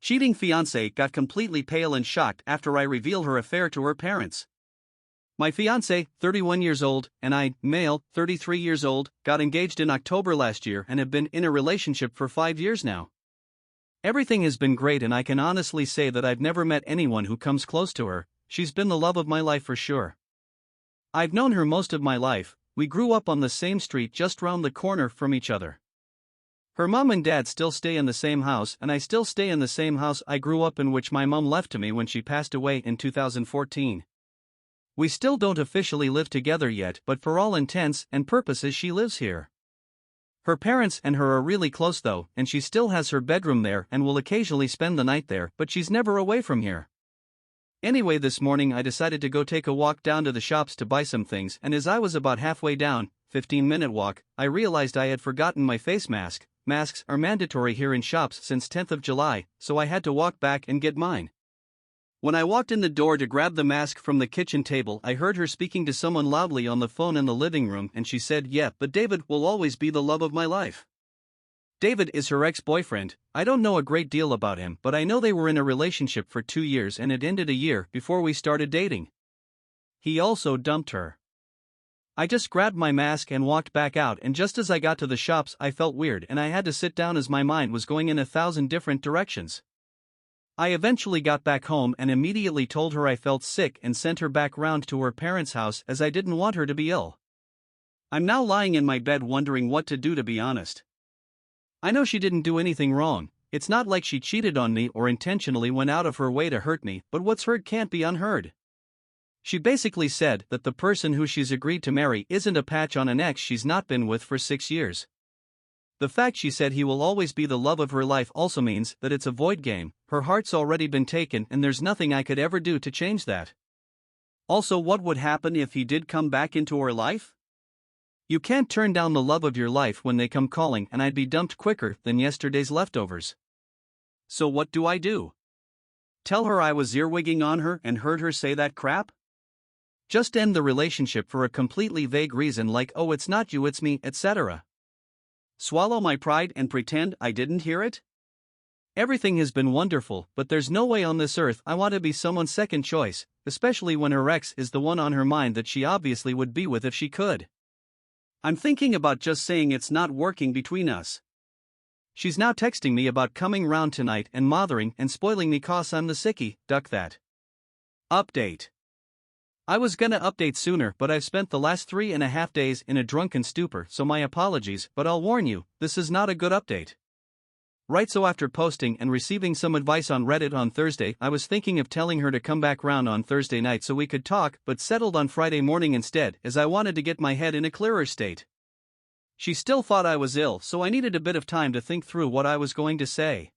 Cheating fiancée got completely pale and shocked after I reveal her affair to her parents. My fiancé, 31 years old, and I, male, 33 years old, got engaged in October last year and have been in a relationship for 5 years now. Everything has been great, and I can honestly say that I've never met anyone who comes close to her. She's been the love of my life for sure. I've known her most of my life. We grew up on the same street just round the corner from each other. Her mom and dad still stay in the same house, and I still stay in the same house I grew up in, which my mom left to me when she passed away in 2014. We still don't officially live together yet, but for all intents and purposes she lives here. Her parents and her are really close though, and she still has her bedroom there and will occasionally spend the night there, but she's never away from here. Anyway, this morning I decided to go take a walk down to the shops to buy some things, and as I was about halfway down, 15-minute walk, I realized I had forgotten my face mask. Masks are mandatory here in shops since 10th of July, so I had to walk back and get mine. When I walked in the door to grab the mask from the kitchen table, I heard her speaking to someone loudly on the phone in the living room, and she said, "Yeah, but David will always be the love of my life." David is her ex-boyfriend. I don't know a great deal about him, but I know they were in a relationship for 2 years and it ended a year before we started dating. He also dumped her. I just grabbed my mask and walked back out, and just as I got to the shops I felt weird and I had to sit down as my mind was going in 1,000 different directions. I eventually got back home and immediately told her I felt sick and sent her back round to her parents' house as I didn't want her to be ill. I'm now lying in my bed wondering what to do, to be honest. I know she didn't do anything wrong. It's not like she cheated on me or intentionally went out of her way to hurt me, but what's heard can't be unheard. She basically said that the person who she's agreed to marry isn't a patch on an ex she's not been with for 6 years. The fact she said he will always be the love of her life also means that it's a void game. Her heart's already been taken and there's nothing I could ever do to change that. Also, what would happen if he did come back into her life? You can't turn down the love of your life when they come calling, and I'd be dumped quicker than yesterday's leftovers. So what do I do? Tell her I was earwigging on her and heard her say that crap? Just end the relationship for a completely vague reason like, "Oh, it's not you, it's me," etc. Swallow my pride and pretend I didn't hear it? Everything has been wonderful, but there's no way on this earth I want to be someone's second choice, especially when her ex is the one on her mind that she obviously would be with if she could. I'm thinking about just saying it's not working between us. She's now texting me about coming round tonight and mothering and spoiling me 'cause I'm the sickie. Duck that. Update. I was gonna update sooner, but I've spent the last 3.5 days in a drunken stupor, so my apologies, but I'll warn you, this is not a good update. Right, so after posting and receiving some advice on Reddit on Thursday, I was thinking of telling her to come back round on Thursday night so we could talk, but settled on Friday morning instead, as I wanted to get my head in a clearer state. She still thought I was ill, so I needed a bit of time to think through what I was going to say.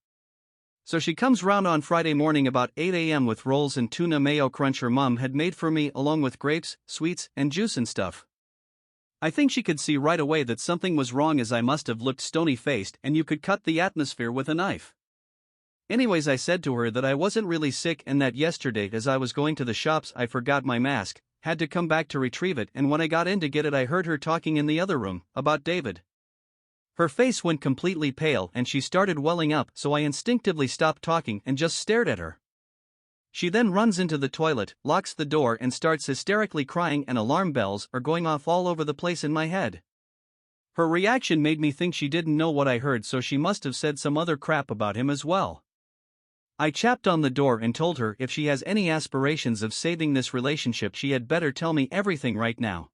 So she comes round on Friday morning about 8 a.m. with rolls and tuna mayo crunch her mom had made for me, along with grapes, sweets, and juice and stuff. I think she could see right away that something was wrong, as I must have looked stony-faced and you could cut the atmosphere with a knife. Anyways, I said to her that I wasn't really sick and that yesterday as I was going to the shops I forgot my mask, had to come back to retrieve it, and when I got in to get it I heard her talking in the other room about David. Her face went completely pale and she started welling up, so I instinctively stopped talking and just stared at her. She then runs into the toilet, locks the door and starts hysterically crying, and alarm bells are going off all over the place in my head. Her reaction made me think she didn't know what I heard, so she must have said some other crap about him as well. I chapped on the door and told her if she has any aspirations of saving this relationship she had better tell me everything right now.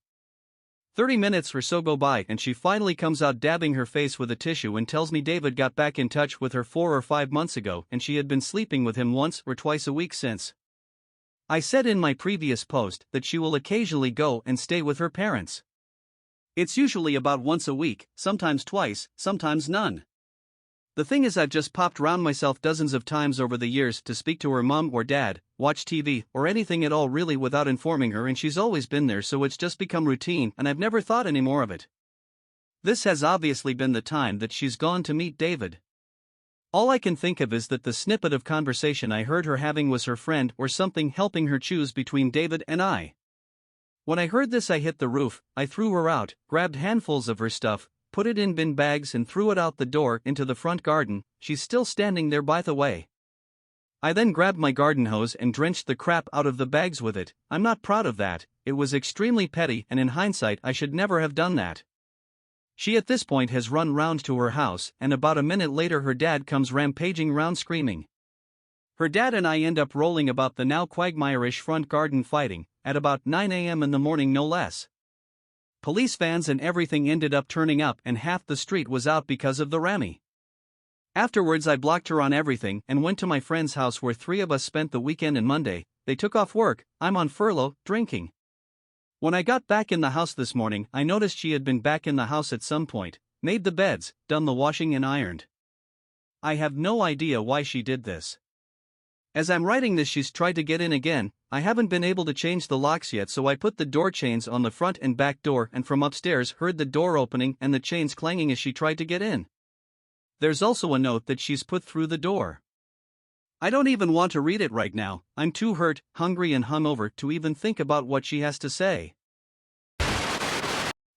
30 minutes or so go by and she finally comes out dabbing her face with a tissue and tells me David got back in touch with her 4 or 5 months ago and she had been sleeping with him once or twice a week since. I said in my previous post that she will occasionally go and stay with her parents. It's usually about once a week, sometimes twice, sometimes none. The thing is, I've just popped round myself dozens of times over the years to speak to her mom or dad, watch TV, or anything at all really without informing her, and she's always been there, so it's just become routine and I've never thought any more of it. This has obviously been the time that she's gone to meet David. All I can think of is that the snippet of conversation I heard her having was her friend or something helping her choose between David and I. When I heard this I hit the roof, I threw her out, grabbed handfuls of her stuff, put it in bin bags and threw it out the door into the front garden. She's still standing there, by the way. I then grabbed my garden hose and drenched the crap out of the bags with it. I'm not proud of that, it was extremely petty, and in hindsight I should never have done that. She at this point has run round to her house, and about a minute later her dad comes rampaging round screaming. Her dad and I end up rolling about the now quagmire-ish front garden fighting, at about 9 a.m. in the morning no less. Police vans and everything ended up turning up, and half the street was out because of the rammy. Afterwards I blocked her on everything and went to my friend's house where 3 of us spent the weekend, and Monday, they took off work, I'm on furlough, drinking. When I got back in the house this morning, I noticed she had been back in the house at some point, made the beds, done the washing and ironed. I have no idea why she did this. As I'm writing this, she's tried to get in again. I haven't been able to change the locks yet, so I put the door chains on the front and back door, and from upstairs heard the door opening and the chains clanging as she tried to get in. There's also a note that she's put through the door. I don't even want to read it right now, I'm too hurt, hungry and hungover to even think about what she has to say.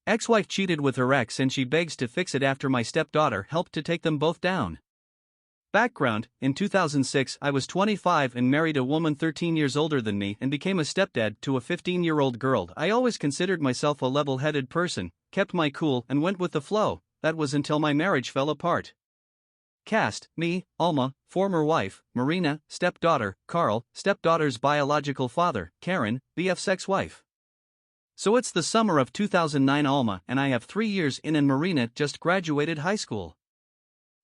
Ex-wife cheated with her ex and she begs to fix it after my stepdaughter helped to take them both down. Background: in 2006 I was 25 and married a woman 13 years older than me and became a stepdad to a 15-year-old girl. I always considered myself a level-headed person, kept my cool and went with the flow. That was until my marriage fell apart. Cast: me, Alma, former wife, Marina, stepdaughter, Carl, stepdaughter's biological father, Karen, BF's ex-wife. So it's the summer of 2009. Alma and I have 3 years in and Marina just graduated high school.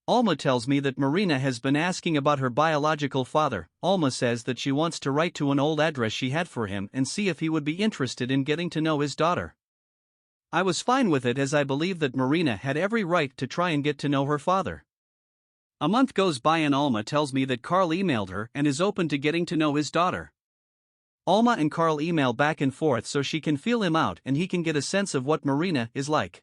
Alma tells me that Marina has been asking about her biological father. Alma says that she wants to write to an old address she had for him and see if he would be interested in getting to know his daughter. I was fine with it as I believe that Marina had every right to try and get to know her father. A month goes by and Alma tells me that Carl emailed her and is open to getting to know his daughter. Alma and Carl email back and forth so she can feel him out and he can get a sense of what Marina is like.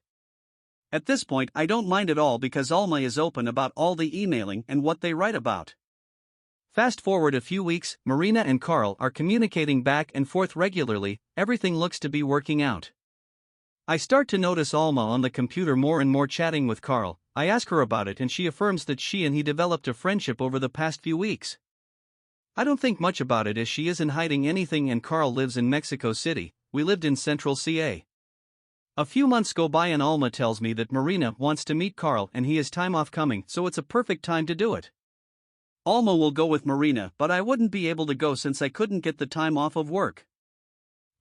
At this point I don't mind at all because Alma is open about all the emailing and what they write about. Fast forward a few weeks, Marina and Carl are communicating back and forth regularly, everything looks to be working out. I start to notice Alma on the computer more and more chatting with Carl. I ask her about it and she affirms that she and he developed a friendship over the past few weeks. I don't think much about it as she isn't hiding anything and Carl lives in Mexico City, we lived in Central CA. A few months go by and Alma tells me that Marina wants to meet Carl and he has time off coming, so it's a perfect time to do it. Alma will go with Marina, but I wouldn't be able to go since I couldn't get the time off of work.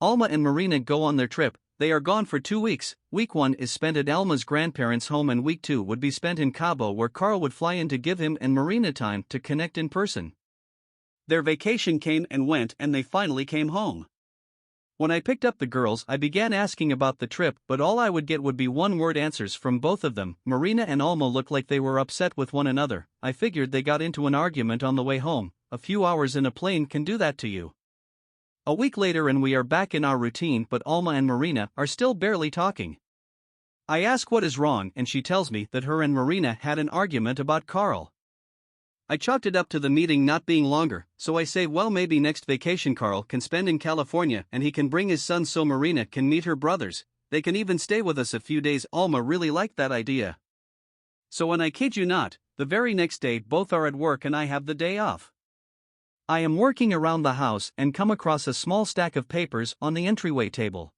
Alma and Marina go on their trip. They are gone for 2 weeks. Week 1 is spent at Alma's grandparents' home and week 2 would be spent in Cabo where Carl would fly in to give him and Marina time to connect in person. Their vacation came and went and they finally came home. When I picked up the girls I began asking about the trip, but all I would get would be one-word answers from both of them. Marina and Alma looked like they were upset with one another. I figured they got into an argument on the way home. A few hours in a plane can do that to you. A week later and we are back in our routine, but Alma and Marina are still barely talking. I ask what is wrong and she tells me that her and Marina had an argument about Carl. I chalked it up to the meeting not being longer, so I say well maybe next vacation Carl can spend in California and he can bring his son so Marina can meet her brothers, they can even stay with us a few days. Alma really liked that idea. So when I kid you not, the very next day both are at work and I have the day off. I am working around the house and come across a small stack of papers on the entryway table.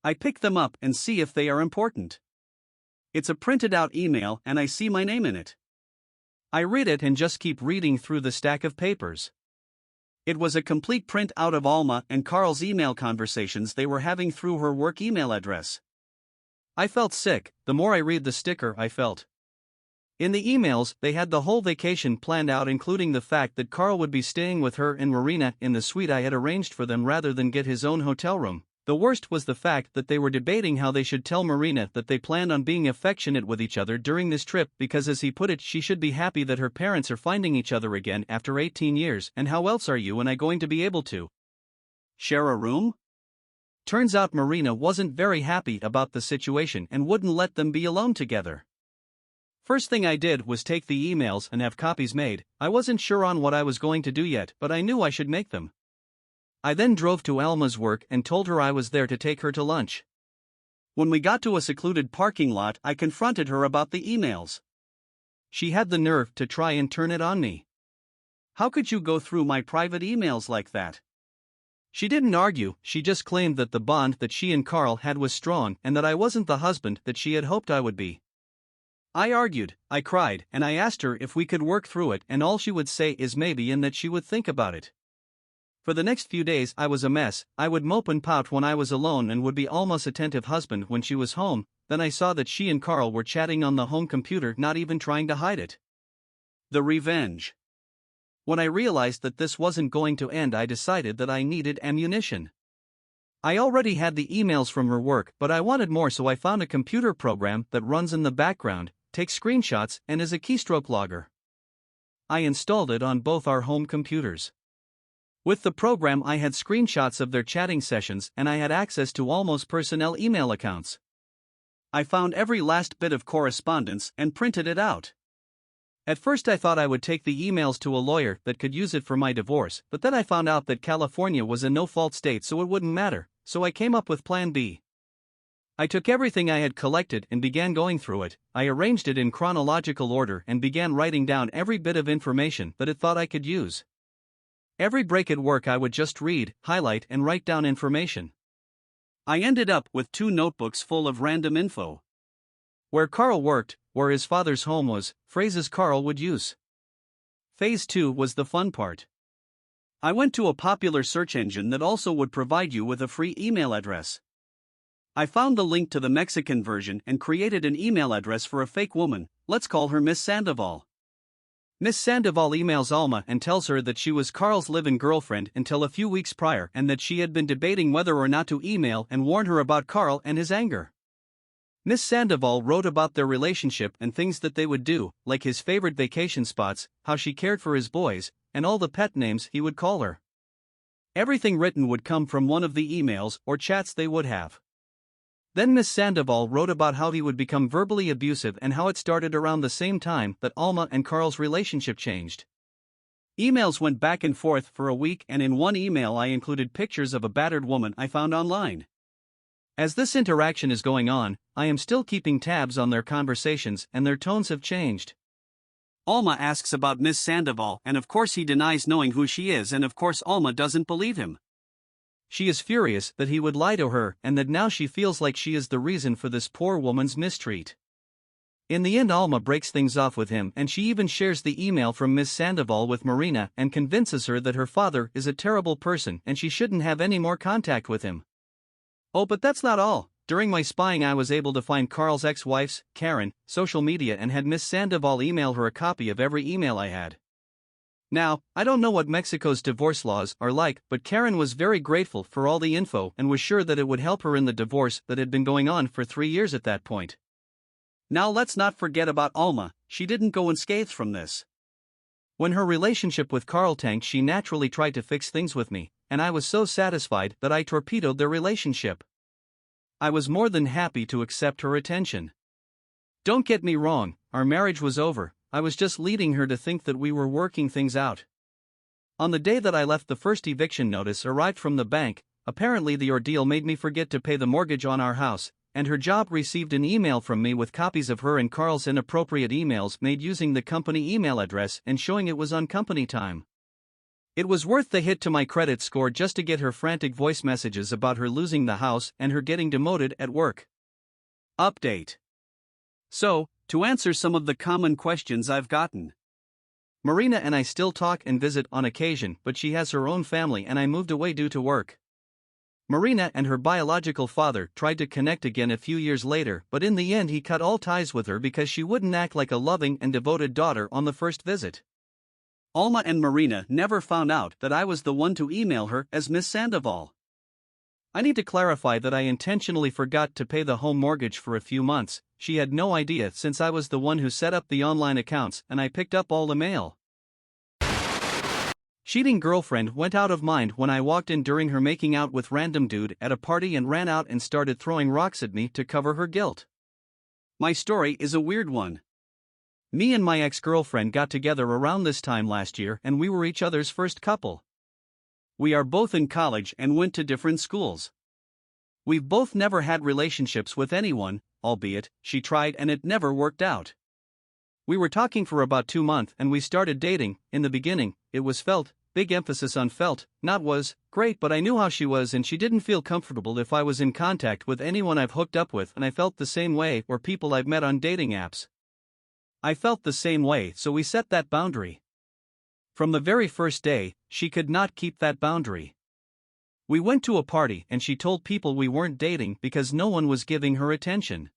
I pick them up and see if they are important. It's a printed out email and I see my name in it. I read it and just keep reading through the stack of papers. It was a complete print out of Alma and Carl's email conversations they were having through her work email address. I felt sick, the more I read the sticker I felt. In the emails, they had the whole vacation planned out, including the fact that Carl would be staying with her and Marina in the suite I had arranged for them rather than get his own hotel room. The worst was the fact that they were debating how they should tell Marina that they planned on being affectionate with each other during this trip because, as he put it, she should be happy that her parents are finding each other again after 18 years, and how else are you and I going to be able to share a room? Turns out Marina wasn't very happy about the situation and wouldn't let them be alone together. First thing I did was take the emails and have copies made. I wasn't sure on what I was going to do yet, but I knew I should make them. I then drove to Alma's work and told her I was there to take her to lunch. When we got to a secluded parking lot, I confronted her about the emails. She had the nerve to try and turn it on me. How could you go through my private emails like that? She didn't argue, she just claimed that the bond that she and Carl had was strong and that I wasn't the husband that she had hoped I would be. I argued, I cried, and I asked her if we could work through it, and all she would say is maybe and that she would think about it. For the next few days I was a mess. I would mope and pout when I was alone and would be Alma's attentive husband when she was home. Then I saw that she and Carl were chatting on the home computer, not even trying to hide it. The revenge. When I realized that this wasn't going to end, I decided that I needed ammunition. I already had the emails from her work, but I wanted more, so I found a computer program that runs in the background, takes screenshots, and is a keystroke logger. I installed it on both our home computers. With the program, I had screenshots of their chatting sessions and I had access to Alma's personnel email accounts. I found every last bit of correspondence and printed it out. At first I thought I would take the emails to a lawyer that could use it for my divorce, but then I found out that California was a no-fault state, so it wouldn't matter, so I came up with Plan B. I took everything I had collected and began going through it. I arranged it in chronological order and began writing down every bit of information that it thought I could use. Every break at work I would just read, highlight, and write down information. I ended up with 2 notebooks full of random info. Where Carl worked, where his father's home was, phrases Carl would use. Phase 2 was the fun part. I went to a popular search engine that also would provide you with a free email address. I found the link to the Mexican version and created an email address for a fake woman. Let's call her Miss Sandoval. Miss Sandoval emails Alma and tells her that she was Carl's live-in girlfriend until a few weeks prior and that she had been debating whether or not to email and warn her about Carl and his anger. Miss Sandoval wrote about their relationship and things that they would do, like his favorite vacation spots, how she cared for his boys, and all the pet names he would call her. Everything written would come from one of the emails or chats they would have. Then Miss Sandoval wrote about how he would become verbally abusive and how it started around the same time that Alma and Carl's relationship changed. Emails went back and forth for a week, and in one email I included pictures of a battered woman I found online. As this interaction is going on, I am still keeping tabs on their conversations and their tones have changed. Alma asks about Miss Sandoval and of course he denies knowing who she is, and of course Alma doesn't believe him. She is furious that he would lie to her and that now she feels like she is the reason for this poor woman's mistreat. In the end, Alma breaks things off with him and she even shares the email from Miss Sandoval with Marina and convinces her that her father is a terrible person and she shouldn't have any more contact with him. Oh, but that's not all. During my spying I was able to find Carl's ex-wife's, Karen, social media and had Miss Sandoval email her a copy of every email I had. Now, I don't know what Mexico's divorce laws are like, but Karen was very grateful for all the info and was sure that it would help her in the divorce that had been going on for 3 years at that point. Now let's not forget about Alma. She didn't go unscathed from this. When her relationship with Carl tanked, she naturally tried to fix things with me, and I was so satisfied that I torpedoed their relationship. I was more than happy to accept her attention. Don't get me wrong, our marriage was over. I was just leading her to think that we were working things out. On the day that I left, the first eviction notice arrived from the bank. Apparently the ordeal made me forget to pay the mortgage on our house, and her job received an email from me with copies of her and Carl's inappropriate emails made using the company email address and showing it was on company time. It was worth the hit to my credit score just to get her frantic voice messages about her losing the house and her getting demoted at work. Update. So, to answer some of the common questions I've gotten. Marina and I still talk and visit on occasion, but she has her own family and I moved away due to work. Marina and her biological father tried to connect again a few years later, but in the end he cut all ties with her because she wouldn't act like a loving and devoted daughter on the first visit. Alma and Marina never found out that I was the one to email her as Miss Sandoval. I need to clarify that I intentionally forgot to pay the home mortgage for a few months. She had no idea since I was the one who set up the online accounts and I picked up all the mail. Cheating girlfriend went out of mind when I walked in during her making out with random dude at a party and ran out and started throwing rocks at me to cover her guilt. My story is a weird one. Me and my ex-girlfriend got together around this time last year and we were each other's first couple. We are both in college and went to different schools. We've both never had relationships with anyone, albeit she tried and it never worked out. We were talking for about 2 months and we started dating. In the beginning, it was felt, big emphasis on felt, not was, great, but I knew how she was and she didn't feel comfortable if I was in contact with anyone I've hooked up with, and I felt the same way, or people I've met on dating apps. I felt the same way, so we set that boundary. From the very first day, she could not keep that boundary. We went to a party and she told people we weren't dating because no one was giving her attention.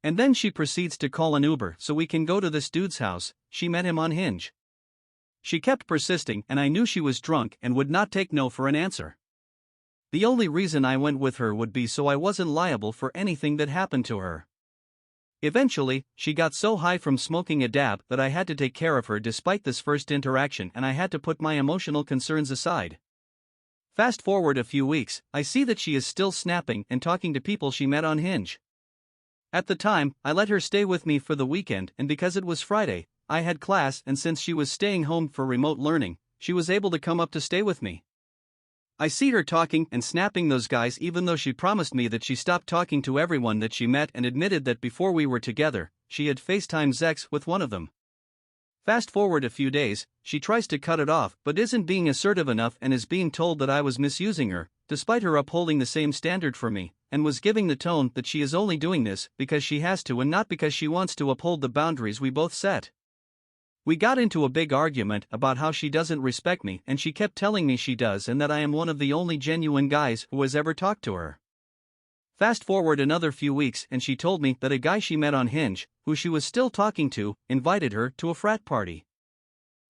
And then she proceeds to call an Uber so we can go to this dude's house. She met him on Hinge. She kept persisting and I knew she was drunk and would not take no for an answer. The only reason I went with her would be so I wasn't liable for anything that happened to her. Eventually, she got so high from smoking a dab that I had to take care of her despite this first interaction, and I had to put my emotional concerns aside. Fast forward a few weeks, I see that she is still snapping and talking to people she met on Hinge. At the time, I let her stay with me for the weekend, and because it was Friday, I had class, and since she was staying home for remote learning, she was able to come up to stay with me. I see her talking and snapping those guys even though she promised me that she stopped talking to everyone that she met and admitted that before we were together, she had FaceTime sex with one of them. Fast forward a few days, she tries to cut it off but isn't being assertive enough and is being told that I was misusing her, despite her upholding the same standard for me, and was giving the tone that she is only doing this because she has to and not because she wants to uphold the boundaries we both set. We got into a big argument about how she doesn't respect me, and she kept telling me she does and that I am one of the only genuine guys who has ever talked to her. Fast forward another few weeks and she told me that a guy she met on Hinge, who she was still talking to, invited her to a frat party.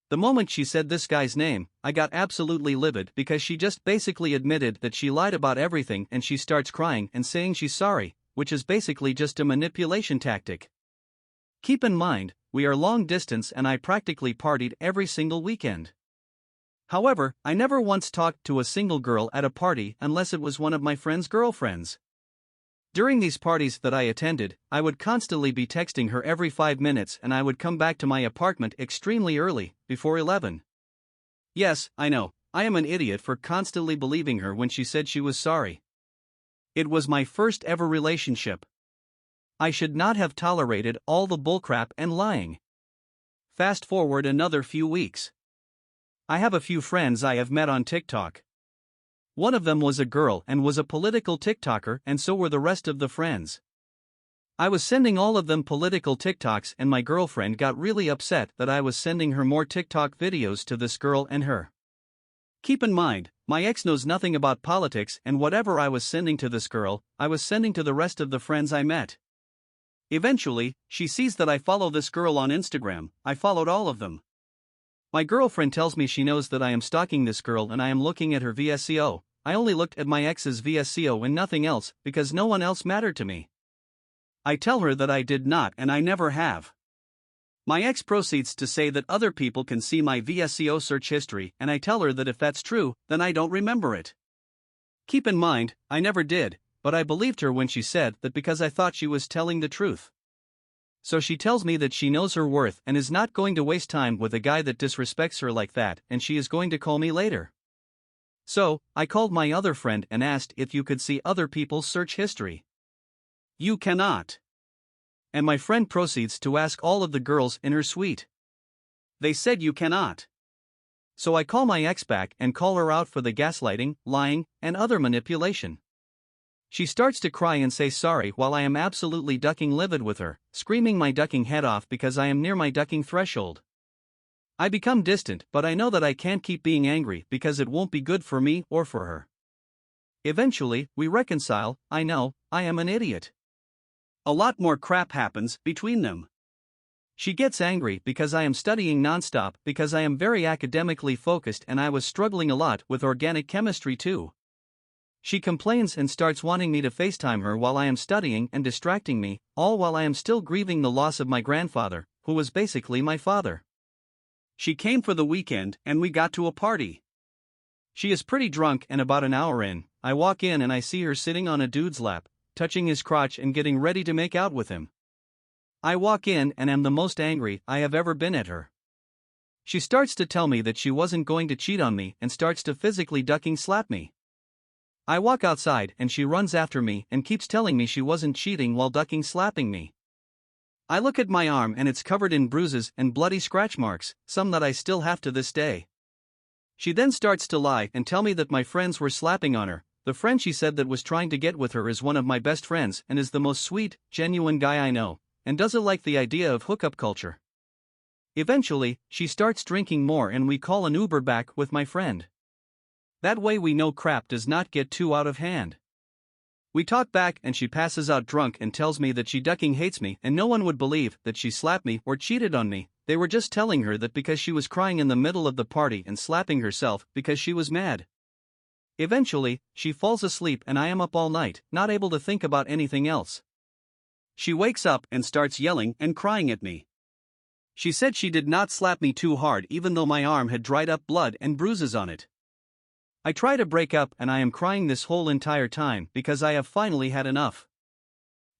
The moment she said this guy's name, I got absolutely livid because she just basically admitted that she lied about everything, and she starts crying and saying she's sorry, which is basically just a manipulation tactic. Keep in mind, we are long distance and I practically partied every single weekend. However, I never once talked to a single girl at a party unless it was one of my friend's girlfriends. During these parties that I attended, I would constantly be texting her every 5 minutes and I would come back to my apartment extremely early, before 11. Yes, I know, I am an idiot for constantly believing her when she said she was sorry. It was my first ever relationship. I should not have tolerated all the bullcrap and lying. Fast forward another few weeks. I have a few friends I have met on TikTok. One of them was a girl and was a political TikToker, and so were the rest of the friends. I was sending all of them political TikToks and my girlfriend got really upset that I was sending her more TikTok videos to this girl and her. Keep in mind, my ex knows nothing about politics, and whatever I was sending to this girl, I was sending to the rest of the friends I met. Eventually, she sees that I follow this girl on Instagram. I followed all of them. My girlfriend tells me she knows that I am stalking this girl and I am looking at her VSCO. I only looked at my ex's VSCO and nothing else because no one else mattered to me. I tell her that I did not and I never have. My ex proceeds to say that other people can see my VSCO search history, and I tell her that if that's true, then I don't remember it. Keep in mind, I never did, but I believed her when she said that because I thought she was telling the truth. So she tells me that she knows her worth and is not going to waste time with a guy that disrespects her like that, and she is going to call me later. So, I called my other friend and asked if you could see other people's search history. You cannot. And my friend proceeds to ask all of the girls in her suite. They said you cannot. So I call my ex back and call her out for the gaslighting, lying, and other manipulation. She starts to cry and say sorry while I am absolutely ducking livid with her, screaming my ducking head off because I am near my ducking threshold. I become distant, but I know that I can't keep being angry because it won't be good for me or for her. Eventually, we reconcile. I know, I am an idiot. A lot more crap happens between them. She gets angry because I am studying nonstop because I am very academically focused and I was struggling a lot with organic chemistry too. She complains and starts wanting me to FaceTime her while I am studying and distracting me, all while I am still grieving the loss of my grandfather, who was basically my father. She came for the weekend and we got to a party. She is pretty drunk and about an hour in, I walk in and I see her sitting on a dude's lap, touching his crotch and getting ready to make out with him. I walk in and am the most angry I have ever been at her. She starts to tell me that she wasn't going to cheat on me and starts to physically ducking slap me. I walk outside and she runs after me and keeps telling me she wasn't cheating while ducking slapping me. I look at my arm and it's covered in bruises and bloody scratch marks, some that I still have to this day. She then starts to lie and tell me that my friends were slapping on her. The friend she said that was trying to get with her is one of my best friends and is the most sweet, genuine guy I know, and doesn't like the idea of hookup culture. Eventually, she starts drinking more and we call an Uber back with my friend. That way we know crap does not get too out of hand. We talk back and she passes out drunk and tells me that she ducking hates me and no one would believe that she slapped me or cheated on me. They were just telling her that because she was crying in the middle of the party and slapping herself because she was mad. Eventually, she falls asleep and I am up all night, not able to think about anything else. She wakes up and starts yelling and crying at me. She said she did not slap me too hard even though my arm had dried up blood and bruises on it. I try to break up and I am crying this whole entire time because I have finally had enough.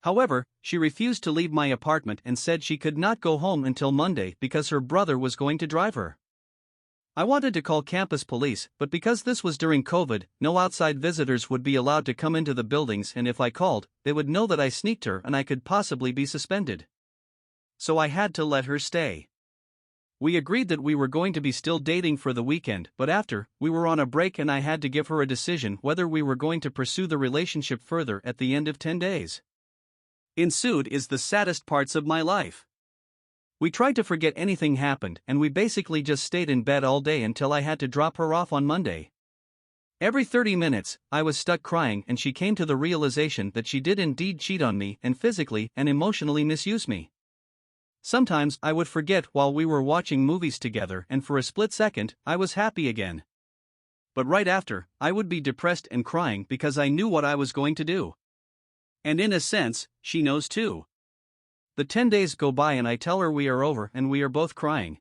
However, she refused to leave my apartment and said she could not go home until Monday because her brother was going to drive her. I wanted to call campus police, but because this was during COVID, no outside visitors would be allowed to come into the buildings, and if I called, they would know that I sneaked her and I could possibly be suspended. So I had to let her stay. We agreed that we were going to be still dating for the weekend, but after, we were on a break and I had to give her a decision whether we were going to pursue the relationship further at the end of 10 days. Ensued is the saddest parts of my life. We tried to forget anything happened and we basically just stayed in bed all day until I had to drop her off on Monday. Every 30 minutes, I was stuck crying and she came to the realization that she did indeed cheat on me and physically and emotionally misuse me. Sometimes I would forget while we were watching movies together and for a split second, I was happy again. But right after, I would be depressed and crying because I knew what I was going to do. And in a sense, she knows too. The 10 days go by and I tell her we are over and we are both crying.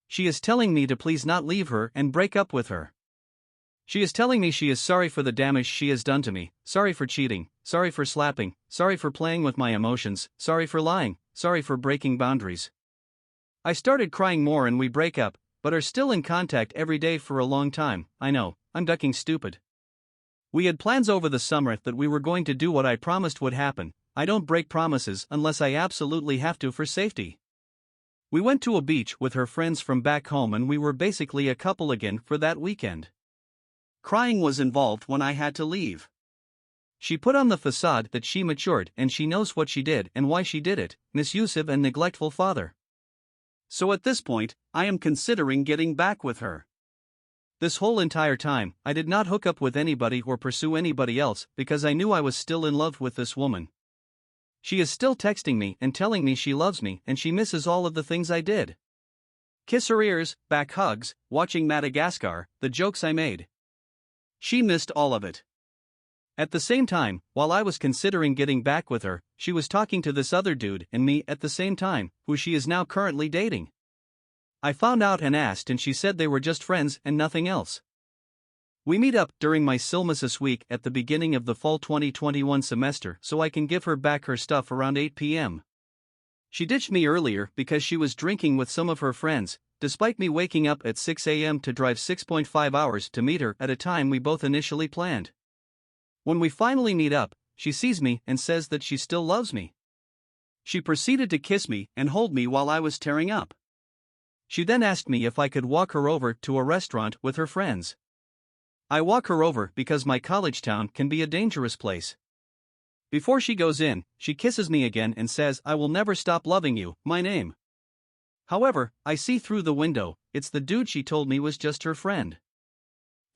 She is telling me to please not leave her and break up with her. She is telling me she is sorry for the damage she has done to me, sorry for cheating, sorry for slapping, sorry for playing with my emotions, sorry for lying, sorry for breaking boundaries. I started crying more and we break up, but are still in contact every day for a long time. I know, I'm ducking stupid. We had plans over the summer that we were going to do what I promised would happen. I don't break promises unless I absolutely have to for safety. We went to a beach with her friends from back home and we were basically a couple again for that weekend. Crying was involved when I had to leave. She put on the facade that she matured and she knows what she did and why she did it, misusing and neglectful father. So at this point, I am considering getting back with her. This whole entire time, I did not hook up with anybody or pursue anybody else because I knew I was still in love with this woman. She is still texting me and telling me she loves me and she misses all of the things I did. Kiss her ears, back hugs, watching Madagascar, the jokes I made. She missed all of it. At the same time, while I was considering getting back with her, she was talking to this other dude and me at the same time, who she is now currently dating. I found out and asked and she said they were just friends and nothing else. We meet up during my Silmasus week at the beginning of the fall 2021 semester so I can give her back her stuff around 8 p.m. She ditched me earlier because she was drinking with some of her friends, despite me waking up at 6 a.m. to drive 6.5 hours to meet her at a time we both initially planned. When we finally meet up, she sees me and says that she still loves me. She proceeded to kiss me and hold me while I was tearing up. She then asked me if I could walk her over to a restaurant with her friends. I walk her over because my college town can be a dangerous place. Before she goes in, she kisses me again and says, "I will never stop loving you, my name." However, I see through the window, it's the dude she told me was just her friend.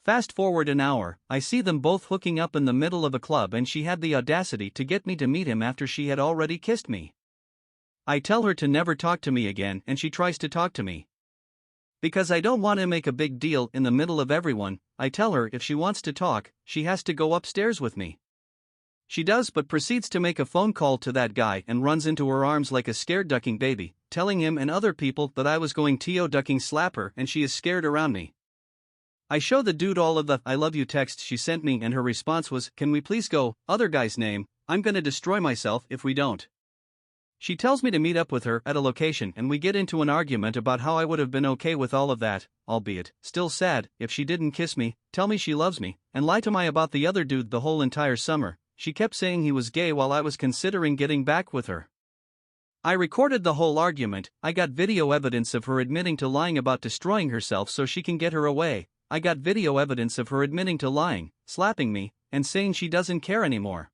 Fast forward an hour, I see them both hooking up in the middle of a club and she had the audacity to get me to meet him after she had already kissed me. I tell her to never talk to me again and she tries to talk to me. Because I don't want to make a big deal in the middle of everyone, I tell her if she wants to talk, she has to go upstairs with me. She does but proceeds to make a phone call to that guy and runs into her arms like a scared ducking baby, telling him and other people that I was going to ducking slap her and she is scared around me. I show the dude all of the "I love you" texts she sent me and her response was, "Can we please go, other guy's name, I'm gonna destroy myself if we don't." She tells me to meet up with her at a location and we get into an argument about how I would have been okay with all of that, albeit, still sad, if she didn't kiss me, tell me she loves me, and lie to me about the other dude the whole entire summer. She kept saying he was gay while I was considering getting back with her. I recorded the whole argument. I got video evidence of her admitting to lying about destroying herself so she can get her away. I got video evidence of her admitting to lying, slapping me, and saying she doesn't care anymore.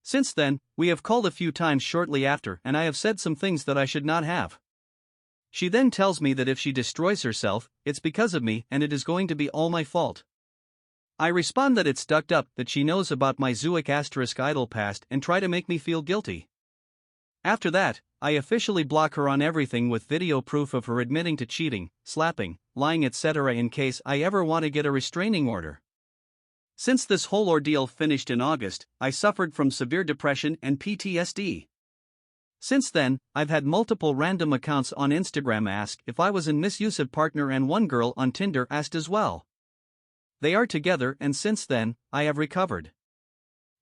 Since then, we have called a few times shortly after, and I have said some things that I should not have. She then tells me that if she destroys herself, it's because of me and it is going to be all my fault. I respond that it's ducked up that she knows about my ** idol past and try to make me feel guilty. After that, I officially block her on everything with video proof of her admitting to cheating, slapping, lying etc. in case I ever want to get a restraining order. Since this whole ordeal finished in August, I suffered from severe depression and PTSD. Since then, I've had multiple random accounts on Instagram ask if I was in misuse of partner, and one girl on Tinder asked as well. They are together, and since then, I have recovered.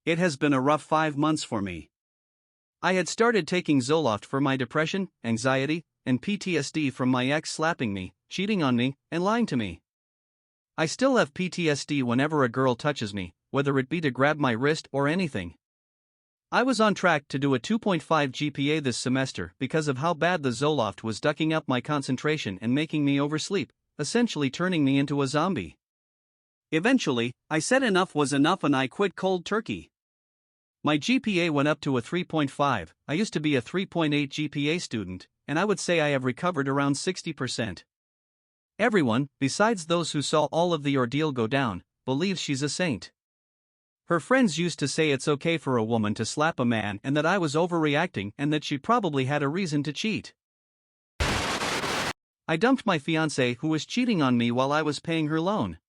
It has been a rough 5 months for me. I had started taking Zoloft for my depression, anxiety, and PTSD from my ex slapping me, cheating on me, and lying to me. I still have PTSD whenever a girl touches me, whether it be to grab my wrist or anything. I was on track to do a 2.5 GPA this semester because of how bad the Zoloft was ducking up my concentration and making me oversleep, essentially turning me into a zombie. Eventually, I said enough was enough and I quit cold turkey. My GPA went up to a 3.5, I used to be a 3.8 GPA student, and I would say I have recovered around 60%. Everyone, besides those who saw all of the ordeal go down, believes she's a saint. Her friends used to say it's okay for a woman to slap a man and that I was overreacting and that she probably had a reason to cheat. I dumped my fiancée who was cheating on me while I was paying her loan.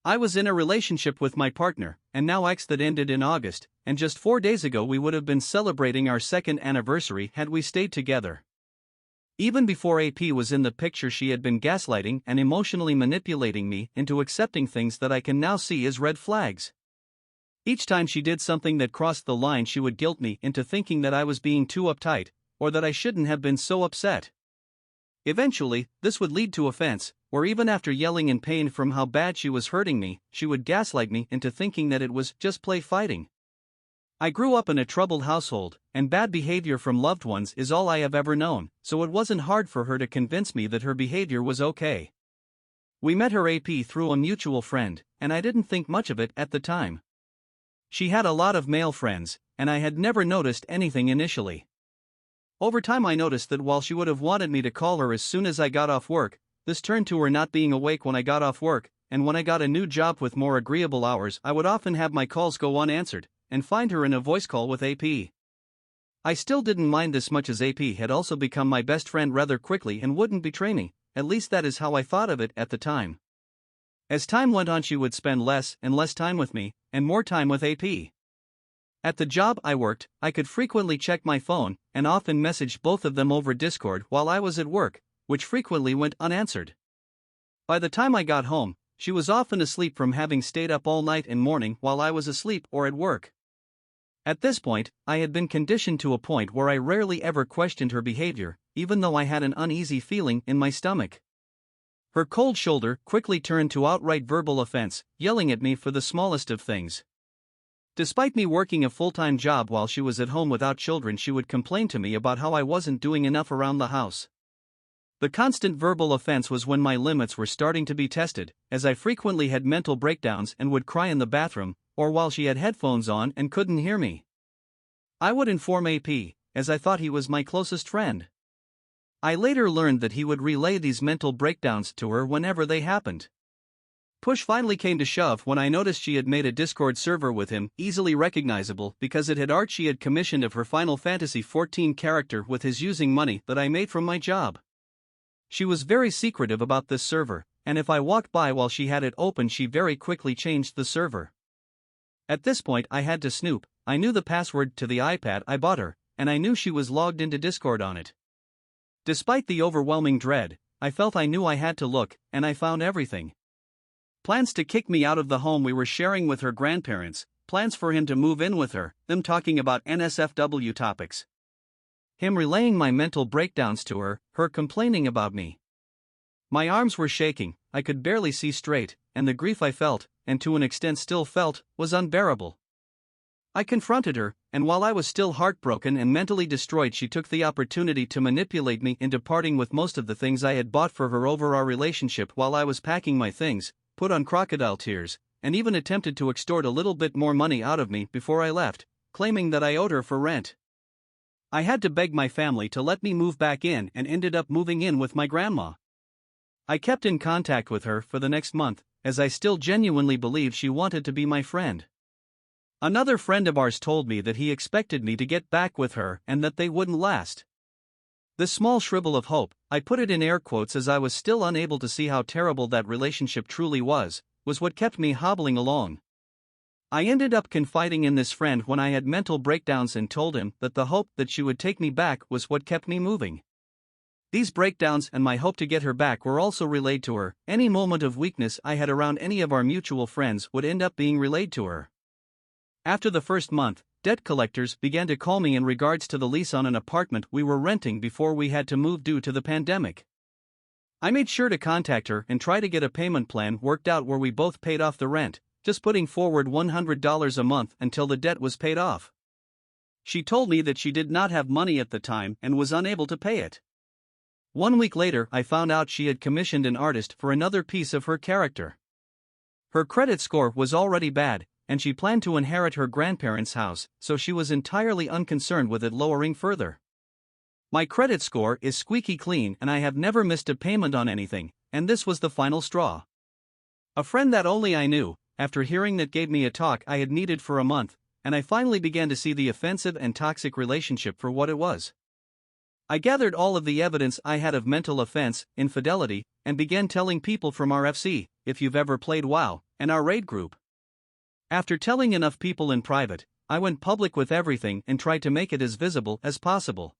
I was in a relationship with my partner, and now ex that ended in August, and just 4 days ago we would have been celebrating our 2nd anniversary had we stayed together. Even before AP was in the picture, she had been gaslighting and emotionally manipulating me into accepting things that I can now see as red flags. Each time she did something that crossed the line, she would guilt me into thinking that I was being too uptight, or that I shouldn't have been so upset. Eventually, this would lead to offense, or even after yelling in pain from how bad she was hurting me, she would gaslight me into thinking that it was just play fighting. I grew up in a troubled household, and bad behavior from loved ones is all I have ever known, so it wasn't hard for her to convince me that her behavior was okay. We met her AP through a mutual friend, and I didn't think much of it at the time. She had a lot of male friends, and I had never noticed anything initially. Over time I noticed that while she would have wanted me to call her as soon as I got off work, this turned to her not being awake when I got off work, and when I got a new job with more agreeable hours I would often have my calls go unanswered, and find her in a voice call with AP. I still didn't mind this much as AP had also become my best friend rather quickly and wouldn't betray me, at least that is how I thought of it at the time. As time went on she would spend less and less time with me, and more time with AP. At the job I worked, I could frequently check my phone, and often message both of them over Discord while I was at work, which frequently went unanswered. By the time I got home, she was often asleep from having stayed up all night and morning while I was asleep or at work. At this point, I had been conditioned to a point where I rarely ever questioned her behavior, even though I had an uneasy feeling in my stomach. Her cold shoulder quickly turned to outright verbal offense, yelling at me for the smallest of things. Despite me working a full-time job while she was at home without children, she would complain to me about how I wasn't doing enough around the house. The constant verbal offense was when my limits were starting to be tested, as I frequently had mental breakdowns and would cry in the bathroom, or while she had headphones on and couldn't hear me. I would inform AP, as I thought he was my closest friend. I later learned that he would relay these mental breakdowns to her whenever they happened. Push finally came to shove when I noticed she had made a Discord server with him, easily recognizable because it had art she had commissioned of her Final Fantasy XIV character with his using money that I made from my job. She was very secretive about this server, and if I walked by while she had it open she very quickly changed the server. At this point I had to snoop. I knew the password to the iPad I bought her, and I knew she was logged into Discord on it. Despite the overwhelming dread, I felt I knew I had to look, and I found everything. Plans to kick me out of the home we were sharing with her grandparents, plans for him to move in with her, them talking about NSFW topics. Him relaying my mental breakdowns to her, her complaining about me. My arms were shaking, I could barely see straight, and the grief I felt, and to an extent still felt, was unbearable. I confronted her, and while I was still heartbroken and mentally destroyed, she took the opportunity to manipulate me into parting with most of the things I had bought for her over our relationship while I was packing my things, put on crocodile tears, and even attempted to extort a little bit more money out of me before I left, claiming that I owed her for rent. I had to beg my family to let me move back in and ended up moving in with my grandma. I kept in contact with her for the next month, as I still genuinely believed she wanted to be my friend. Another friend of ours told me that he expected me to get back with her and that they wouldn't last. This small shrivel of hope, I put it in air quotes as I was still unable to see how terrible that relationship truly was what kept me hobbling along. I ended up confiding in this friend when I had mental breakdowns and told him that the hope that she would take me back was what kept me moving. These breakdowns and my hope to get her back were also relayed to her. Any moment of weakness I had around any of our mutual friends would end up being relayed to her. After the first month, debt collectors began to call me in regards to the lease on an apartment we were renting before we had to move due to the pandemic. I made sure to contact her and try to get a payment plan worked out where we both paid off the rent, just putting forward $100 a month until the debt was paid off. She told me that she did not have money at the time and was unable to pay it. 1 week later, I found out she had commissioned an artist for another piece of her character. Her credit score was already bad, and she planned to inherit her grandparents' house, so she was entirely unconcerned with it lowering further. My credit score is squeaky clean and I have never missed a payment on anything, and this was the final straw. A friend that only I knew, after hearing that, gave me a talk I had needed for a month, and I finally began to see the offensive and toxic relationship for what it was. I gathered all of the evidence I had of mental offense, infidelity, and began telling people from our FC, if you've ever played WoW, and our raid group. After telling enough people in private, I went public with everything and tried to make it as visible as possible.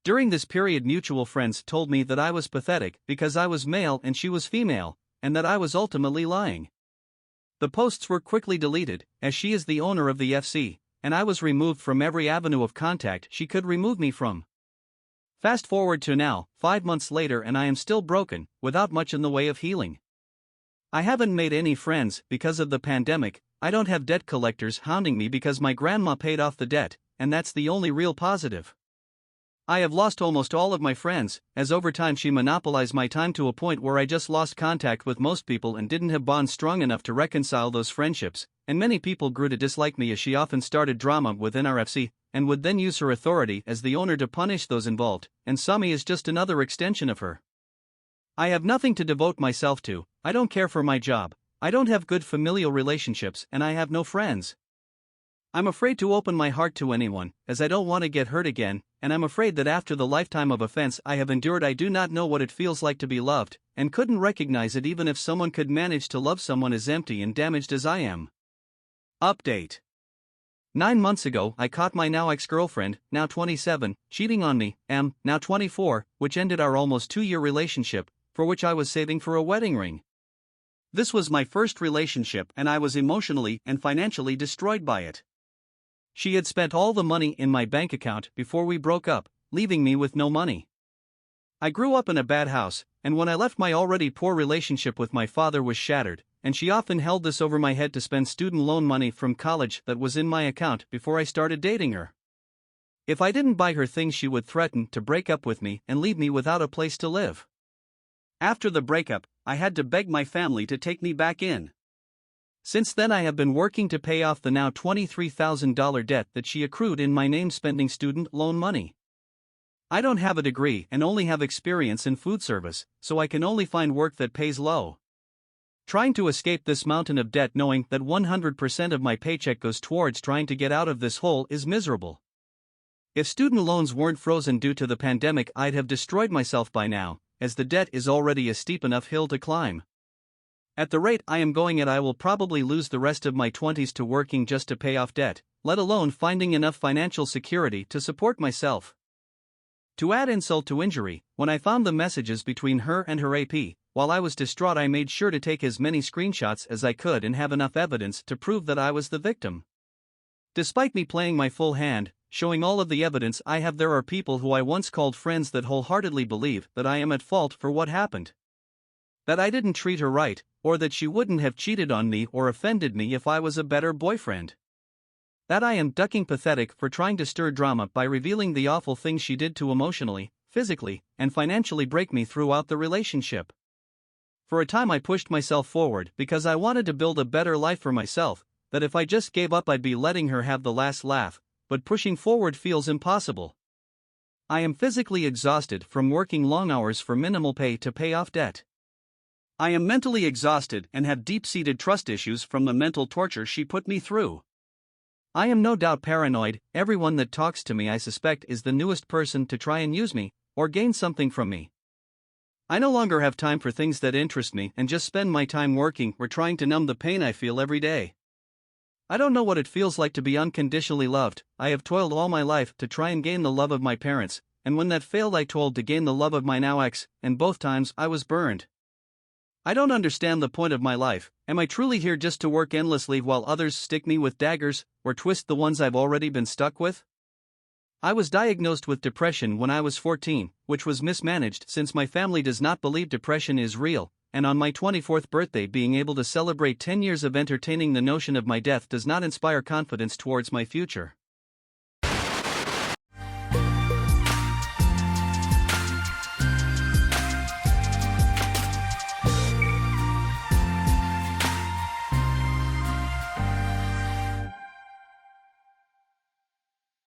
During this period, mutual friends told me that I was pathetic because I was male and she was female, and that I was ultimately lying. The posts were quickly deleted, as she is the owner of the FC, and I was removed from every avenue of contact she could remove me from. Fast forward to now, 5 months later, and I am still broken, without much in the way of healing. I haven't made any friends because of the pandemic. I don't have debt collectors hounding me because my grandma paid off the debt, and that's the only real positive. I have lost almost all of my friends, as over time she monopolized my time to a point where I just lost contact with most people and didn't have bonds strong enough to reconcile those friendships, and many people grew to dislike me as she often started drama within our FC, and would then use her authority as the owner to punish those involved, and saw me as just another extension of her. I have nothing to devote myself to. I don't care for my job, I don't have good familial relationships, and I have no friends. I'm afraid to open my heart to anyone, as I don't want to get hurt again, and I'm afraid that after the lifetime of offense I have endured, I do not know what it feels like to be loved, and couldn't recognize it even if someone could manage to love someone as empty and damaged as I am. Update. 9 months ago, I caught my now ex-girlfriend, now 27, cheating on me, now 24, which ended our almost 2-year relationship, for which I was saving for a wedding ring. This was my first relationship and I was emotionally and financially destroyed by it. She had spent all the money in my bank account before we broke up, leaving me with no money. I grew up in a bad house, and when I left, my already poor relationship with my father was shattered, and she often held this over my head to spend student loan money from college that was in my account before I started dating her. If I didn't buy her things, she would threaten to break up with me and leave me without a place to live. After the breakup, I had to beg my family to take me back in. Since then, I have been working to pay off the now $23,000 debt that she accrued in my name, spending student loan money. I don't have a degree and only have experience in food service, so I can only find work that pays low. Trying to escape this mountain of debt, knowing that 100% of my paycheck goes towards trying to get out of this hole, is miserable. If student loans weren't frozen due to the pandemic, I'd have destroyed myself by now, as the debt is already a steep enough hill to climb. At the rate I am going at, I will probably lose the rest of my 20s to working just to pay off debt, let alone finding enough financial security to support myself. To add insult to injury, when I found the messages between her and her AP, while I was distraught, I made sure to take as many screenshots as I could and have enough evidence to prove that I was the victim. Despite me playing my full hand, showing all of the evidence I have, there are people who I once called friends that wholeheartedly believe that I am at fault for what happened. That I didn't treat her right, or that she wouldn't have cheated on me or offended me if I was a better boyfriend. That I am ducking pathetic for trying to stir drama by revealing the awful things she did to emotionally, physically, and financially break me throughout the relationship. For a time I pushed myself forward because I wanted to build a better life for myself, that if I just gave up I'd be letting her have the last laugh, but pushing forward feels impossible. I am physically exhausted from working long hours for minimal pay to pay off debt. I am mentally exhausted and have deep-seated trust issues from the mental torture she put me through. I am no doubt paranoid. Everyone that talks to me I suspect is the newest person to try and use me, or gain something from me. I no longer have time for things that interest me and just spend my time working or trying to numb the pain I feel every day. I don't know what it feels like to be unconditionally loved. I have toiled all my life to try and gain the love of my parents, and when that failed I toiled to gain the love of my now ex, and both times I was burned. I don't understand the point of my life. Am I truly here just to work endlessly while others stick me with daggers, or twist the ones I've already been stuck with? I was diagnosed with depression when I was 14, which was mismanaged since my family does not believe depression is real, and on my 24th birthday being able to celebrate 10 years of entertaining the notion of my death does not inspire confidence towards my future.